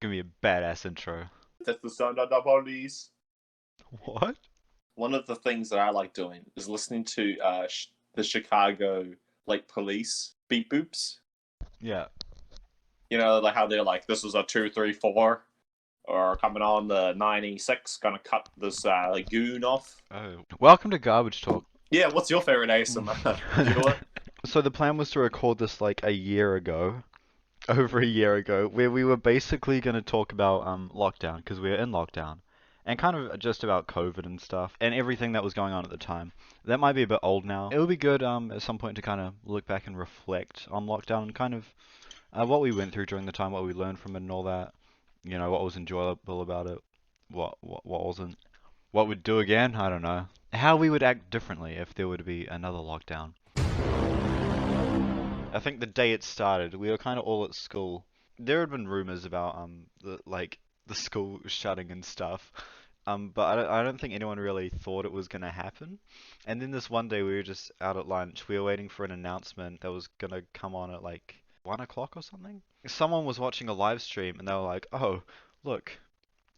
Give me a badass intro. That's the sound of the police. What? One of the things that I like doing is listening to the Chicago like police beep boops. Yeah. You know, like how they're like, "This is a 234," or coming on the 96, gonna cut this like goon off. Oh. Welcome to Garbage Talk. Yeah, what's your favorite ASMR, Jula? So the plan was to record this like a year ago, over a year ago, where we were basically going to talk about lockdown because we were in lockdown, and kind of just about COVID and stuff and everything that was going on at the time. That might be a bit old now. It would be good at some point to kind of look back and reflect on lockdown and kind of what we went through during the time, what we learned from it, and all that. You know, what was enjoyable about it, what wasn't. What we'd do again? I don't know. How we would act differently if there were to be another lockdown. I think the day it started, we were kind of all at school. There had been rumors about the school shutting and stuff. But I don't think anyone really thought it was gonna happen. And then this one day we were just out at lunch. We were waiting for an announcement that was gonna come on at like 1 o'clock or something. Someone was watching a live stream and they were like, "Oh, look,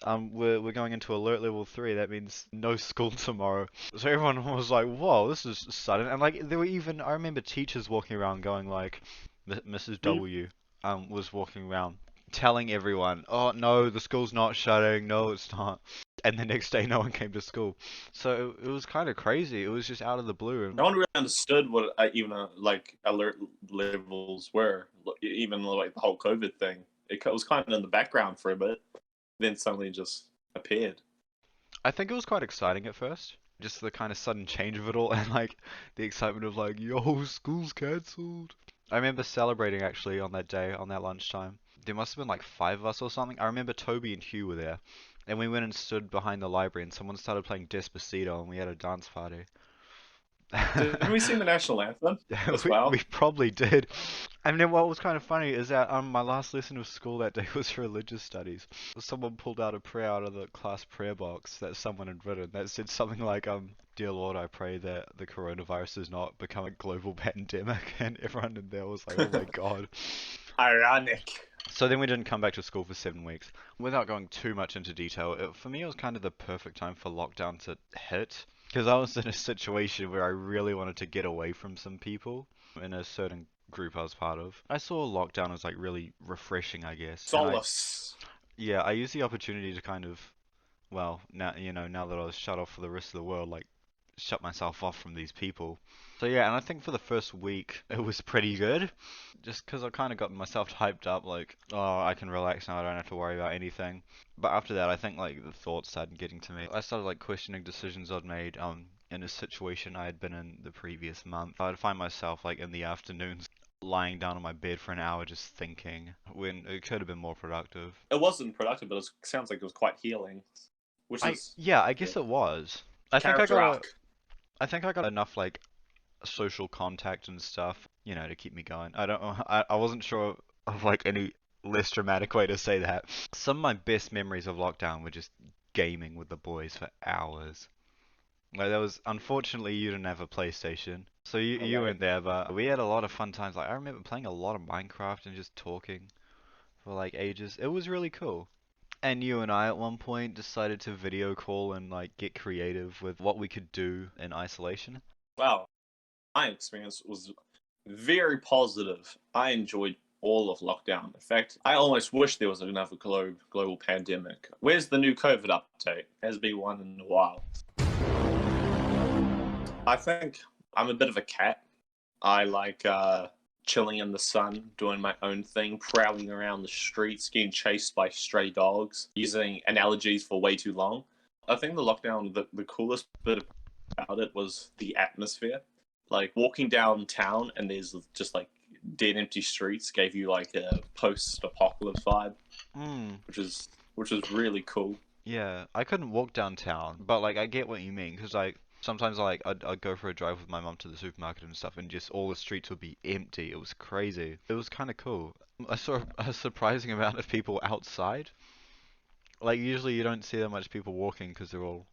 we're going into alert level 3. That means no school tomorrow." So everyone was like, "Whoa, this is sudden." And like there were even I remember teachers walking around going like, Mrs. W was walking around telling everyone, "Oh no, the school's not shutting. No, it's not." And the next day, no one came to school. So it was kind of crazy. It was just out of the blue. No And one really understood what even like alert levels were. Even like the whole COVID thing, it was kind of in the background for a bit, then suddenly just appeared. I think it was quite exciting at first. Just the kind of sudden change of it all and like the excitement of like, yo, school's cancelled. I remember celebrating actually on that day, on that lunchtime. There must have been like 5 of us or something. I remember Toby and Hugh were there. And we went and stood behind the library and someone started playing Despacito and we had a dance party. Didn't we sing the national anthem as We well? probably did. And then what was kind of funny is that my last lesson of school that day was religious studies. Someone pulled out a prayer out of the class prayer box that someone had written that said something like, "Dear Lord, I pray that the coronavirus does not become a global pandemic." And everyone in there was like, "Oh my God." Ironic. So then we didn't come back to school for 7 weeks. Without going too much into detail, for me it was kind of the perfect time for lockdown to hit. Because I was in a situation where I really wanted to get away from some people in a certain group I was part of. I saw lockdown as like really refreshing, I guess. And Solace. yeah, I used the opportunity to kind of, well, now that I was shut off for the rest of the world, like shut myself off from these people. So yeah, and I think for the first week it was pretty good, just because I kind of got myself hyped up, like, oh, I can relax now, I don't have to worry about anything. But after that, I think like the thoughts started getting to me. I started like questioning decisions I'd made, in a situation I had been in the previous month. I'd find myself like in the afternoons lying down on my bed for an hour just thinking, when it could have been more productive. It wasn't productive, but it sounds like it was quite healing, which is Yeah, I yeah. guess it was. I think I Character got a, arc. I think I got enough like social contact and stuff, to keep me going. I don't know, I wasn't sure of like any less dramatic way to say that. Some of my best memories of lockdown were just gaming with the boys for hours. Like there was, unfortunately, you didn't have a PlayStation, so you Okay. weren't there, but we had a lot of fun times. Like I remember playing a lot of Minecraft and just talking for like ages. It was really cool. And you and I at one point decided to video call and like get creative with what we could do in isolation. Wow. My experience was very positive. I enjoyed all of lockdown. In fact, I almost wish there was another global pandemic. Where's the new COVID update? Has been one in a while. I think I'm a bit of a cat. I like chilling in the sun, doing my own thing, prowling around the streets, getting chased by stray dogs, using analogies for way too long. I think the lockdown, the coolest bit about it was the atmosphere. Like walking downtown and there's just like dead empty streets gave you like a post-apocalypse vibe, Hmm. which is really cool. Yeah, I couldn't walk downtown, but like I get what you mean, because like sometimes I'd go for a drive with my mum to the supermarket and stuff, and just all the streets would be empty. It was crazy. It was kind of cool. I saw a surprising amount of people outside. Like usually you don't see that much people walking because they're all,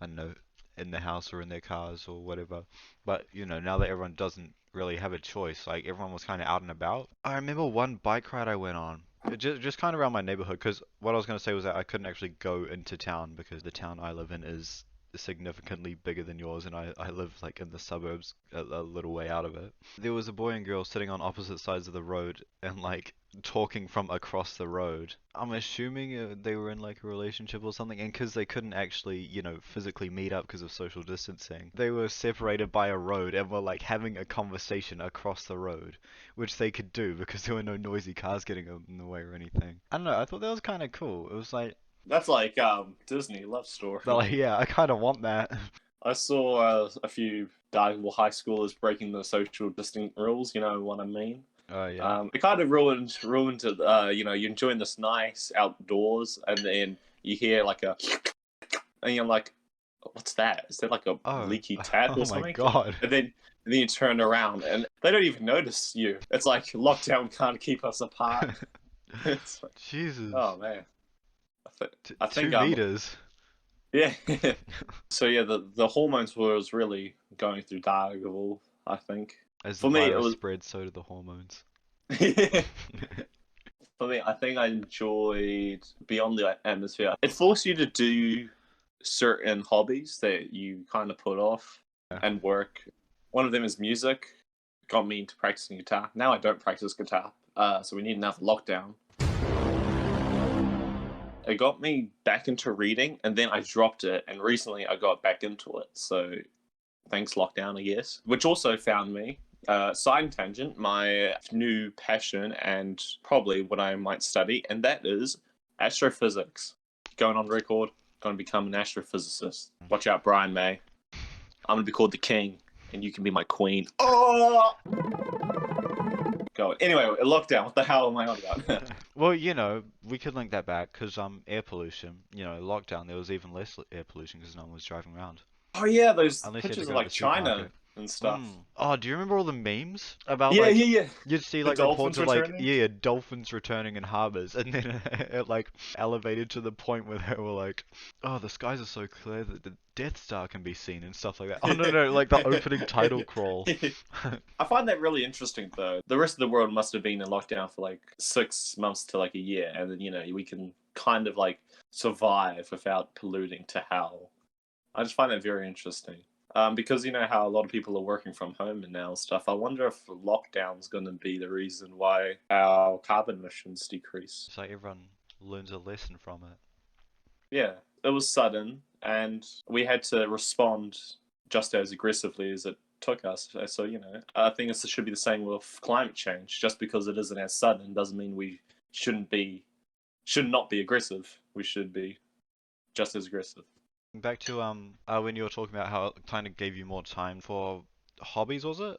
I don't know, in the house or in their cars or whatever. But now that everyone doesn't really have a choice. Like everyone was kind of out and about. I remember one bike ride I went on. Just kind of around my neighborhood, because what I was going to say was that I couldn't actually go into town because the town I live in is significantly bigger than yours, and I live like in the suburbs, a little way out of it. There was a boy and girl sitting on opposite sides of the road and like talking from across the road. I'm assuming they were in like a relationship or something, and because they couldn't actually, physically meet up because of social distancing, they were separated by a road and were like having a conversation across the road, which they could do because there were no noisy cars getting in the way or anything. I don't know, I thought that was kind of cool. It was like, That's like Disney love they're story. like, yeah, I kind of want that. I saw a few Dartmoor high schoolers breaking the social distancing rules. You know what I mean? Oh yeah. It kind of ruined it. You're enjoying this nice outdoors, and then you hear like a, and you're like, "What's that? Is that like a Oh, leaky tap oh or my something?" God. And then you turn around, and they don't even notice you. It's like lockdown can't keep us apart. It's like, Jesus. oh man, I think 2 meters. yeah. So yeah, the hormones was really going through Dargaville, I think. As the For me, it virus was. spread, so did the hormones. For me, I think I enjoyed Beyond the Atmosphere. It forced you to do certain hobbies that you kind of put off Yeah. and work. One of them is music. Got me into practicing guitar. Now I don't practice guitar, so we need another lockdown. It got me back into reading, and then I dropped it, and recently I got back into it. So thanks lockdown, I guess. Which also found me side tangent, my new passion and probably what I might study, and that is astrophysics. Going on record, going to become an astrophysicist. Watch out, Brian May. I'm going to be called the king, and you can be my queen. Oh! Go. Anyway, lockdown. What the hell am I on about? Well, we could link that back because air pollution. Lockdown. There was even less air pollution because no one was driving around, Oh yeah, those unless you had to pictures of go to the like China supermarket. and stuff. Oh, do you remember all the memes about Yeah, like yeah, yeah. you'd see The like reports dolphins of like returning. yeah, dolphins returning in harbors, and then it like elevated to the point where they were like, oh, the skies are so clear that the Death Star can be seen and stuff like that. Oh no, no, like the opening title crawl. I find that really interesting, though. The rest of the world must have been in lockdown for like 6 months to like a year, and then we can kind of like survive without polluting to hell. I just find that very interesting. Because you know how a lot of people are working from home and now and stuff. I wonder if lockdown's going to be the reason why our carbon emissions decrease. So everyone learns a lesson from it. Yeah, it was sudden, and we had to respond just as aggressively as it took us. So I think it should be the same with climate change. Just because it isn't as sudden doesn't mean we should not be aggressive. We should be just as aggressive. Back to when you were talking about how it kind of gave you more time for hobbies, was it?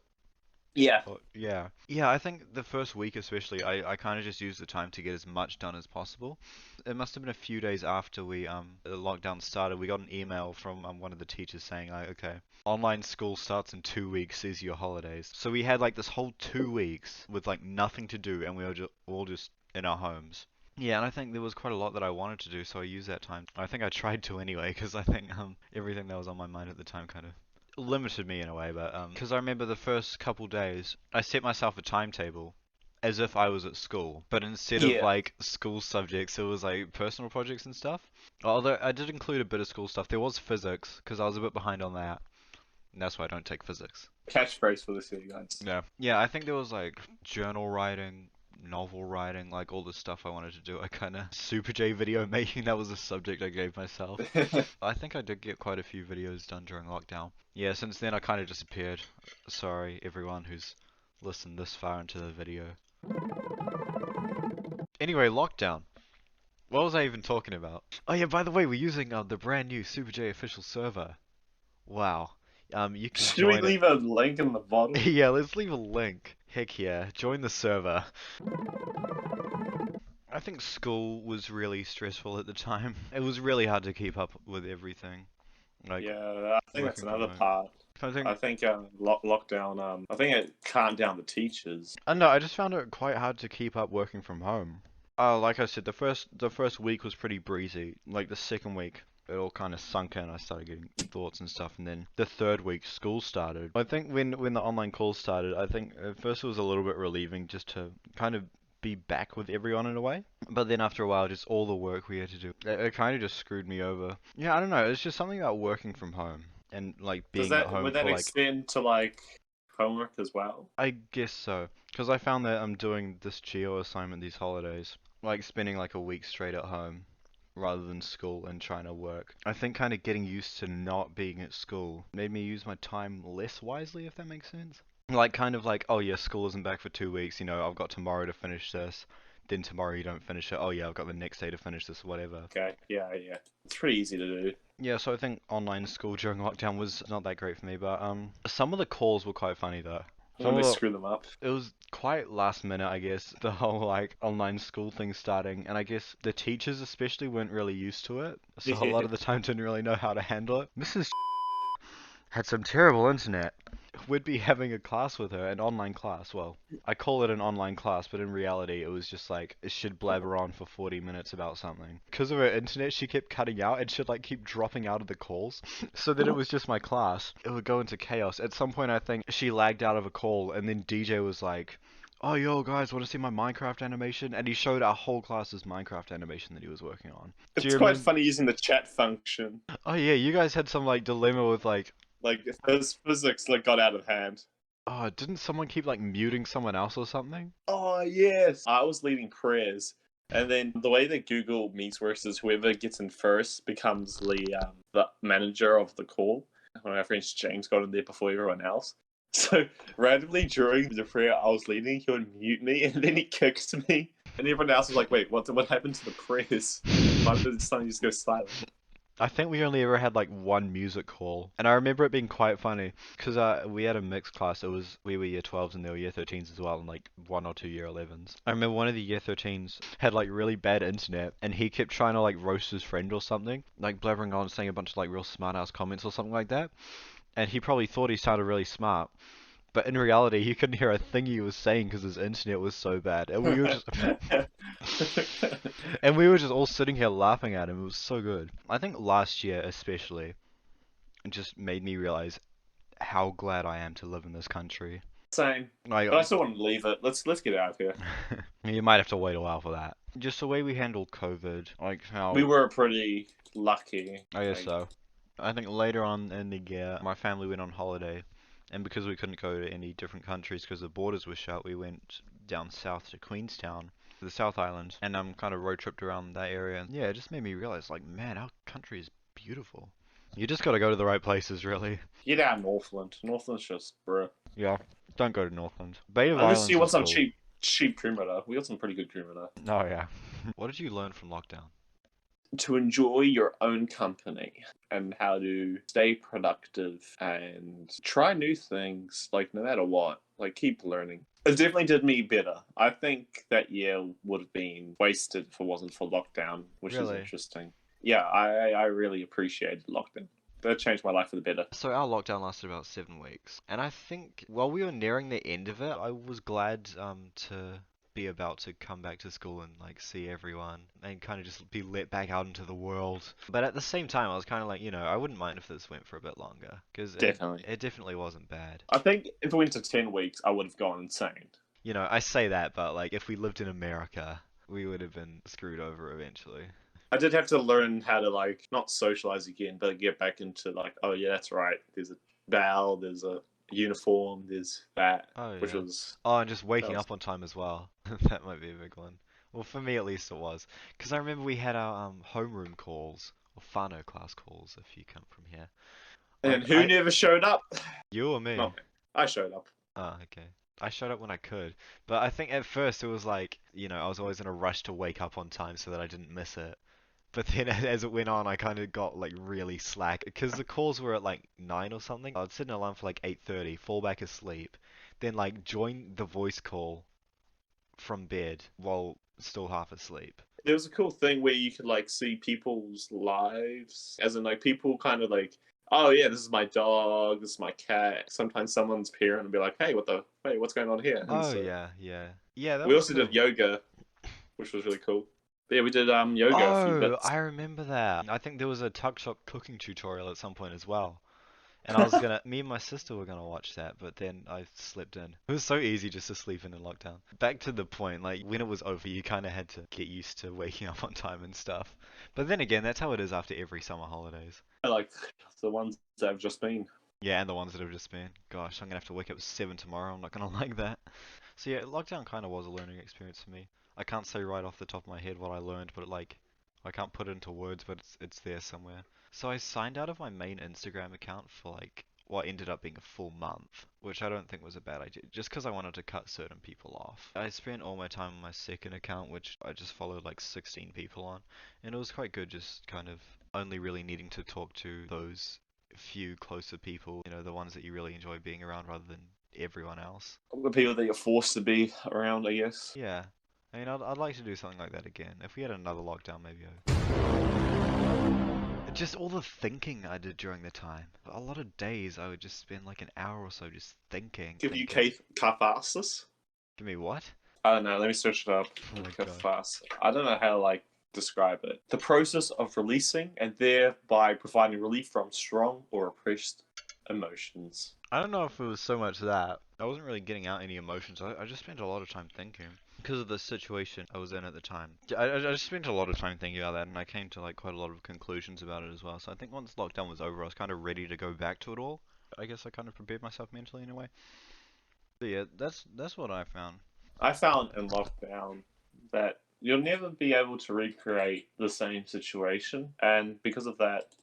Yeah, Yeah. Yeah, I think the first week especially, I kind of just used the time to get as much done as possible. It must have been a few days after the lockdown started, we got an email from one of the teachers saying like, okay, online school starts in 2 weeks, these are your holidays. So we had like this whole 2 weeks with like nothing to do, and we were all just in our homes. Yeah, and I think there was quite a lot that I wanted to do, so I used that time. I think I tried to anyway, because I think everything that was on my mind at the time kind of limited me in a way, but because I remember the first couple days, I set myself a timetable as if I was at school, but instead of yeah. like school subjects, it was like personal projects and stuff. Although I did include a bit of school stuff. There was physics, because I was a bit behind on that, and that's why I don't take physics. Catchphrase for this year, guys. Yeah. Yeah, I think there was like journal writing, novel writing, like all the stuff I wanted to do. I kind of Super J video making, that was a subject I gave myself. I think I did get quite a few videos done during lockdown. Yeah, since then I kind of disappeared. Sorry, everyone who's listened this far into the video. Anyway, lockdown. What was I even talking about? Oh yeah, by the way, we're using the brand new Super J official server. Wow. You can Should we join it. leave a link in the bottom? Yeah, let's leave a link. Heck yeah, join the server. I think school was really stressful at the time. It was really hard to keep up with everything, like Yeah, I think that's working from another home. part. I think, I think lockdown. I think it calmed down the teachers. I don't know, I just found it quite hard to keep up working from home. Like I said, the first week was pretty breezy. Like the second week, it all kind of sunk in. I started getting thoughts and stuff, and then the third week school started. I think when the online calls started, I think at first it was a little bit relieving just to kind of be back with everyone in a way. But then after a while, just all the work we had to do, it kind of just screwed me over. Yeah, I don't know. It's just something about working from home and like Does being at that home would that for like extend to like homework as well? I guess so. Because I found that I'm doing this geo assignment these holidays, like spending like a week straight at home rather than school and trying to work. I think kind of getting used to not being at school made me use my time less wisely, if that makes sense. Like, kind of like, oh yeah, school isn't back for 2 weeks, I've got tomorrow to finish this. Then tomorrow you don't finish it. Oh yeah, I've got the next day to finish this, whatever. Okay, yeah. It's pretty easy to do. Yeah, so I think online school during lockdown was not that great for me, but some of the calls were quite funny though. When Some they of screw them up. It was quite last minute, I guess, the whole like online school thing starting, and I guess the teachers especially weren't really used to it, so a lot Yeah. of the time didn't really know how to handle it. Mrs. had some terrible internet. We'd be having a class with her, an online class. Well, I call it an online class, but in reality, it was just like she'd blabber on for 40 minutes about something. Because of her internet, she kept cutting out and she'd like keep dropping out of the calls, so that it was just my class. It would go into chaos. At some point, I think she lagged out of a call, and then DJ was like, "Oh, yo, guys, want to see my Minecraft animation?" And he showed our whole class's Minecraft animation that he was working on. Do It's you quite remember? funny using the chat function. Oh yeah, you guys had some like dilemma with like, Like if those physics like got out of hand. oh, didn't someone keep like muting someone else or something? Oh yes. I was leading prayers. And then the way that Google Meets works is whoever gets in first becomes the manager of the call. One of my friends James got in there before everyone else. So randomly during the prayer I was leading, he would mute me and then he kicked me. And everyone else was like, wait, what happened to the prayers? Why did it suddenly just go silent? I think we only ever had like one music hall, and I remember it being quite funny because we had a mixed class. It was we were year 12s and there were year 13s as well, and like one or two year 11s. I remember one of the year 13s had like really bad internet, and he kept trying to like roast his friend or something, like blabbering on, saying a bunch of like real smart ass comments or something like that. And he probably thought he sounded really smart, but in reality, he couldn't hear a thing he was saying because his internet was so bad, and we were just and we were just all sitting here laughing at him. It was so good. I think last year especially just made me realize how glad I am to live in this country. Same. Like, But I still want to leave it. Let's get out of here. you might have to wait a while for that. Just the way we handled COVID, like We how were pretty lucky. I guess Like, so. I think later on in the year, my family went on holiday, and because we couldn't go to any different countries because the borders were shut, we went down south to Queenstown, the South Island, and kind of road tripped around that area. And yeah, it just made me realize, like, man, our country is beautiful. You just gotta go to the right places, really. get out of Northland. Northland's just bro. Yeah, don't go to Northland. Bay of Unless you Islands want is some cool. cheap perimeter. We got some pretty good perimeter. Oh yeah. What did you learn from lockdown? To enjoy your own company and how to stay productive and try new things, like no matter what, like keep learning. It definitely did me better. I think that year would have been wasted if it wasn't for lockdown, which is Really? interesting. Yeah, I really appreciated lockdown. That changed my life for the better. So our lockdown lasted about 7 weeks, and I think while we were nearing the end of it, I was glad to be about to come back to school and like see everyone and kind of just be let back out into the world. But at the same time, I was kind of like, I wouldn't mind if this went for a bit longer because Definitely. it definitely wasn't bad. I think if it went to 10 weeks, I would have gone insane. I say that, but like if we lived in America, we would have been screwed over eventually. I did have to learn how to like not socialize again, but get back into like, oh yeah, that's right. There's a bell, there's a uniform, there's that, Oh which yeah. was Oh, and just that waking was up on time as well. That might be a big one. Well, for me at least it was. Because I remember we had our homeroom calls, or Whānau class calls if you come from here. and Like, who never showed up? you or me? Not me. I showed up. Oh, okay. I showed up when I could. But I think at first it was like, I was always in a rush to wake up on time so that I didn't miss it. But then as it went on, I kind of got like really slack because the calls were at like 9 or something. I'd set an alarm for like 8:30, fall back asleep, then like join the voice call from bed while still half asleep. There was a cool thing where you could like see people's lives, as in like people kind of like, oh yeah, this is my dog, this is my cat. Sometimes someone's parent will be like, hey, what's going on here? And Oh so yeah, yeah. Yeah, that we was also did cool. yoga, which was really cool. Yeah, we did yoga a few Oh, bits. I remember that. I think there was a tuck shop cooking tutorial at some point as well. And I was gonna, me and my sister were gonna watch that, but then I slept in. It was so easy just to sleep in lockdown. Back to the point, like when it was over, you kind of had to get used to waking up on time and stuff. But then again, that's how it is after every summer holidays. Like the ones that have just been. Yeah, and the ones that have just been. Gosh, I'm gonna have to wake up at 7 tomorrow. I'm not gonna like that. So yeah, lockdown kind of was a learning experience for me. I can't say right off the top of my head what I learned, but like, I can't put it into words, but it's there somewhere. So I signed out of my main Instagram account for like what ended up being a full month, which I don't think was a bad idea, just because I wanted to cut certain people off. I spent all my time on my second account, which I just followed like 16 people on, and it was quite good, just kind of only really needing to talk to those few closer people, you know, the ones that you really enjoy being around rather than everyone else. The people that you're forced to be around, I guess. Yeah. I mean, I'd like to do something like that again. If we had another lockdown, maybe just all the thinking I did during the time. A lot of days I would just spend like an hour or so just thinking. Give you thinking. catharsis. Give me what? I don't know. Let me search it up. Oh my god. Catharsis. I don't know how to like describe it. The process of releasing and thereby providing relief from strong or oppressed emotions. I don't know if it was so much that. I wasn't really getting out any emotions. I just spent a lot of time thinking. Because of the situation I was in at the time. I just spent a lot of time thinking about that, and I came to like quite a lot of conclusions about it as well. So I think once lockdown was over, I was kind of ready to go back to it all. I guess I kind of prepared myself mentally in a way. But yeah, that's what I found. I found in lockdown that you'll never be able to recreate the same situation, and because of that,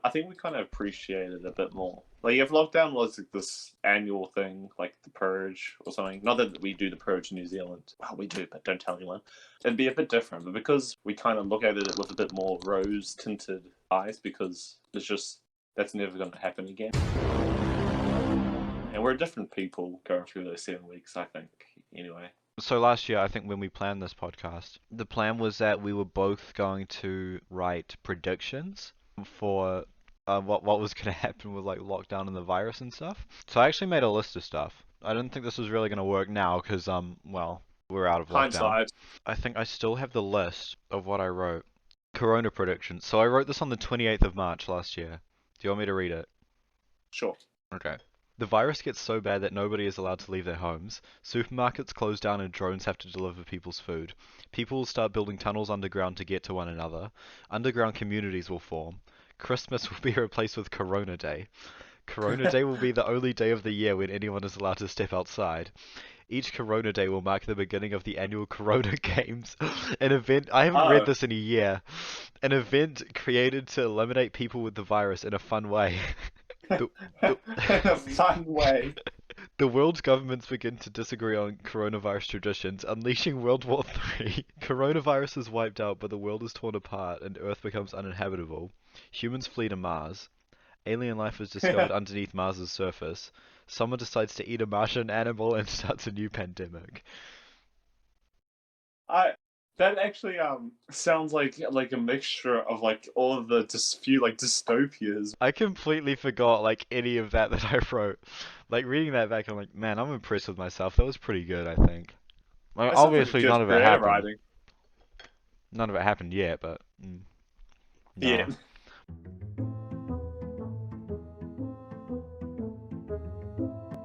I think we kind of appreciate it a bit more. Like if lockdown was like this annual thing, like the purge or something. Not that we do the purge in New Zealand. Well, we do, but don't tell anyone. It'd be a bit different. But because we kind of look at it with a bit more rose-tinted eyes, because it's just that's never going to happen again. And we're different people going through those 7 weeks, I think. Anyway. So last year, I think when we planned this podcast, the plan was that we were both going to write predictions for what was going to happen with like lockdown and the virus and stuff. So I actually made a list of stuff. I didn't think this was really going to work now because well, we're out of lockdown. Hindsight. I think I still have the list of what I wrote. Corona predictions. So I wrote this on the 28th of March last year. Do you want me to read it? Sure. Okay. The virus gets so bad that nobody is allowed to leave their homes. Supermarkets close down and drones have to deliver people's food. People will start building tunnels underground to get to one another. Underground communities will form. Christmas will be replaced with Corona Day. Corona Day will be the only day of the year when anyone is allowed to step outside. Each Corona Day will mark the beginning of the annual Corona Games, an event I haven't read this in a year. An event created to eliminate people with the virus in a fun way. In a fun way. The world's governments begin to disagree on coronavirus traditions, unleashing World War III. Coronavirus is wiped out, but the world is torn apart, and Earth becomes uninhabitable. Humans flee to Mars. Alien life is discovered underneath Mars's surface. Someone decides to eat a Martian animal and starts a new pandemic. That actually sounds like a mixture of like all of the few like dystopias. I completely forgot like any of that I wrote. Like reading that back, I'm like, man, I'm impressed with myself. That was pretty good, I think. Like, That sounds like a obviously, good none of it creative happened. writing. None of it happened yet, but Yeah. nah.